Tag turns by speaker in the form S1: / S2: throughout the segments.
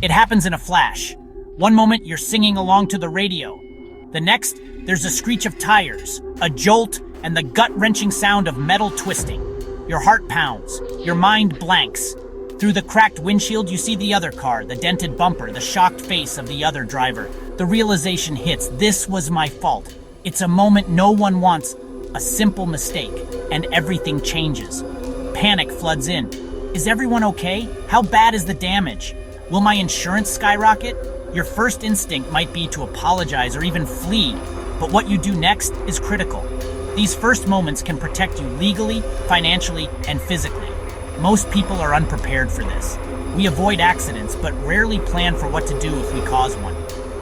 S1: It happens in a flash. One moment, you're singing along to the radio. The next, there's a screech of tires, a jolt, and the gut-wrenching sound of metal twisting. Your heart pounds. Your mind blanks. Through the cracked windshield, you see the other car, the dented bumper, the shocked face of the other driver. The realization hits. This was my fault. It's a moment no one wants. A simple mistake, and everything changes. Panic floods in. Is everyone okay? How bad is the damage? Will my insurance skyrocket? Your first instinct might be to apologize or even flee, but what you do next is critical. These first moments can protect you legally, financially, and physically. Most people are unprepared for this. We avoid accidents, but rarely plan for what to do if we cause one.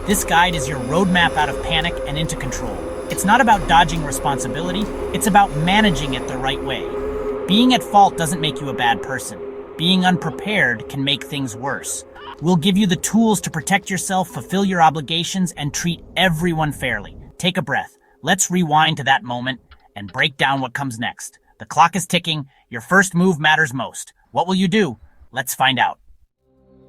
S1: This guide is your roadmap out of panic and into control. It's not about dodging responsibility, it's about managing it the right way. Being at fault doesn't make you a bad person. Being unprepared can make things worse. We'll give you the tools to protect yourself, fulfill your obligations, and treat everyone fairly. Take a breath. Let's rewind to that moment and break down what comes next. The clock is ticking. Your first move matters most. What will you do? Let's find out.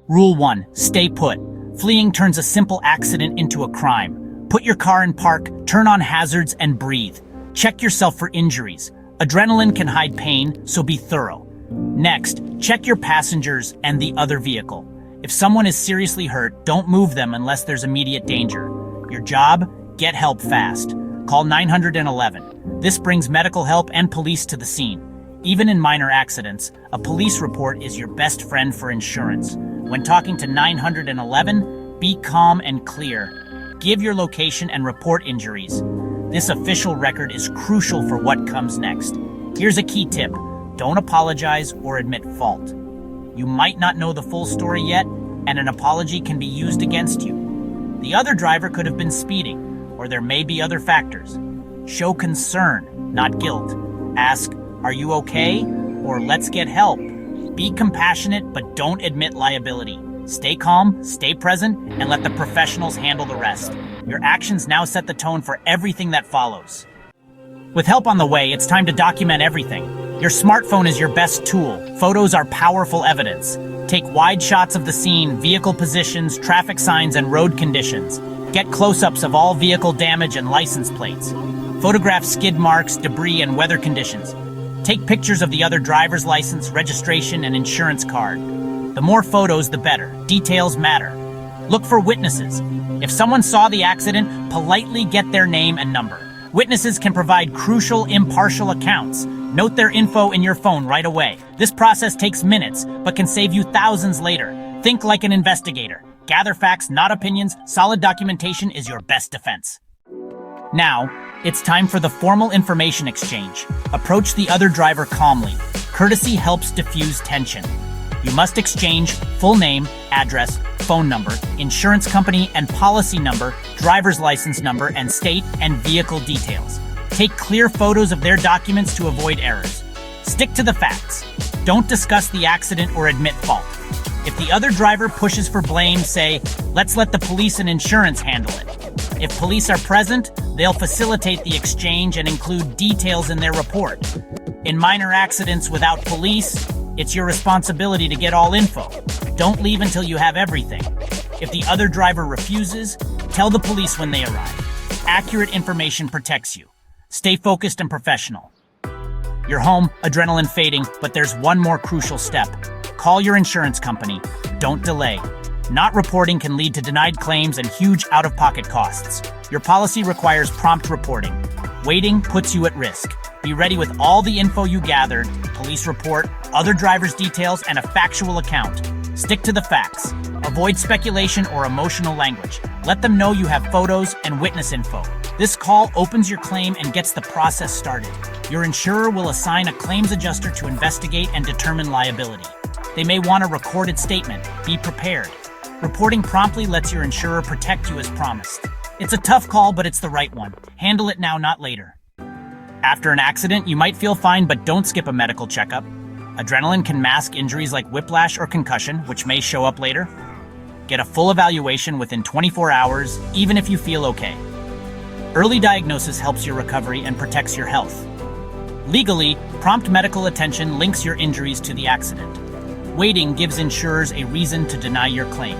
S1: Rule 1. Stay put. Fleeing turns a simple accident into a crime. Put your car in park, turn on hazards, and breathe. Check yourself for injuries. Adrenaline can hide pain, so be thorough. Next, check your passengers and the other vehicle. If someone is seriously hurt, don't move them unless there's immediate danger. Your job? Get help fast. Call 911. This brings medical help and police to the scene. Even in minor accidents, a police report is your best friend for insurance. When talking to 911, be calm and clear. Give your location and report injuries. This official record is crucial for what comes next. Here's a key tip. Don't apologize or admit fault. You might not know the full story yet, and an apology can be used against you. The other driver could have been speeding, or there may be other factors. Show concern, not guilt. Ask, "Are you okay?" or "Let's get help." Be compassionate, but don't admit liability. Stay calm, stay present, and let the professionals handle the rest. Your actions now set the tone for everything that follows. With help on the way, it's time to document everything. Your smartphone is your best tool. Photos are powerful evidence. Take wide shots of the scene, vehicle positions, traffic signs, and road conditions. Get close-ups of all vehicle damage and license plates. Photograph skid marks, debris, and weather conditions. Take pictures of the other driver's license, registration, and insurance card. The more photos, the better. Details matter. Look for witnesses. If someone saw the accident, politely get their name and number. Witnesses can provide crucial, impartial accounts. Note their info in your phone right away. This process takes minutes, but can save you thousands later. Think like an investigator. Gather facts, not opinions. Solid documentation is your best defense. Now, it's time for the formal information exchange. Approach the other driver calmly. Courtesy helps diffuse tension. You must exchange full name, address, phone number, insurance company and policy number, driver's license number, and state and vehicle details. Take clear photos of their documents to avoid errors. Stick to the facts. Don't discuss the accident or admit fault. If the other driver pushes for blame, say, "Let's let the police and insurance handle it." If police are present, they'll facilitate the exchange and include details in their report. In minor accidents without police, it's your responsibility to get all info. Don't leave until you have everything. If the other driver refuses, tell the police when they arrive. Accurate information protects you. Stay focused and professional. You're home, adrenaline fading, but there's one more crucial step. Call your insurance company. Don't delay. Not reporting can lead to denied claims and huge out-of-pocket costs. Your policy requires prompt reporting. Waiting puts you at risk. Be ready with all the info you gathered, police report, other driver's details, and a factual account. Stick to the facts. Avoid speculation or emotional language. Let them know you have photos and witness info. This call opens your claim and gets the process started. Your insurer will assign a claims adjuster to investigate and determine liability. They may want a recorded statement. Be prepared. Reporting promptly lets your insurer protect you as promised. It's a tough call, but it's the right one. Handle it now, not later. After an accident, you might feel fine, but don't skip a medical checkup. Adrenaline can mask injuries like whiplash or concussion, which may show up later. Get a full evaluation within 24 hours, even if you feel okay. Early diagnosis helps your recovery and protects your health. Legally, prompt medical attention links your injuries to the accident. Waiting gives insurers a reason to deny your claim.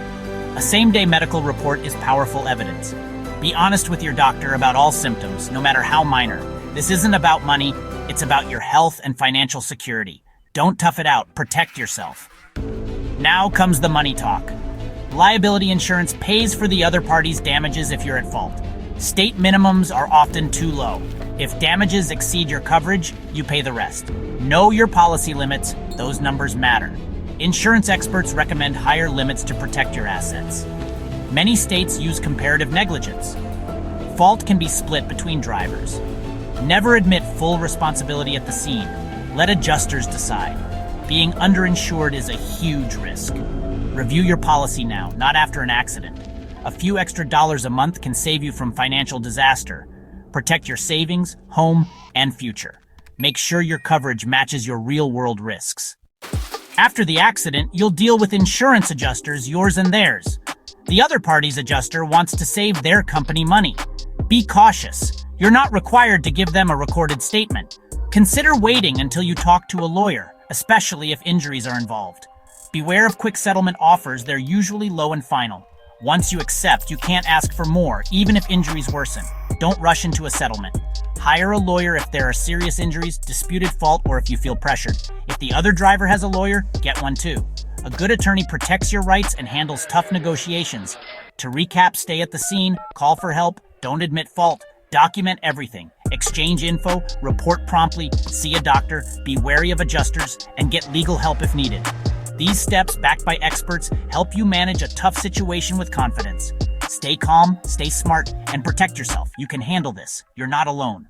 S1: A same-day medical report is powerful evidence. Be honest with your doctor about all symptoms, no matter how minor. This isn't about money, it's about your health and financial security. Don't tough it out, protect yourself. Now comes the money talk. Liability insurance pays for the other party's damages if you're at fault. State minimums are often too low. If damages exceed your coverage, you pay the rest. Know your policy limits, those numbers matter. Insurance experts recommend higher limits to protect your assets. Many states use comparative negligence. Fault can be split between drivers. Never admit full responsibility at the scene. Let adjusters decide. Being underinsured is a huge risk. Review your policy now, not after an accident. A few extra dollars a month can save you from financial disaster. Protect your savings, home, and future. Make sure your coverage matches your real-world risks. After the accident, you'll deal with insurance adjusters, yours and theirs. The other party's adjuster wants to save their company money. Be cautious. You're not required to give them a recorded statement. Consider waiting until you talk to a lawyer, especially if injuries are involved. Beware of quick settlement offers, they're usually low and final. Once you accept, you can't ask for more, even if injuries worsen. Don't rush into a settlement. Hire a lawyer if there are serious injuries, disputed fault, or if you feel pressured. If the other driver has a lawyer, get one too. A good attorney protects your rights and handles tough negotiations. To recap, stay at the scene, call for help, don't admit fault, document everything, exchange info, report promptly, see a doctor, be wary of adjusters, and get legal help if needed. These steps, backed by experts, help you manage a tough situation with confidence. Stay calm, stay smart, and protect yourself. You can handle this. You're not alone.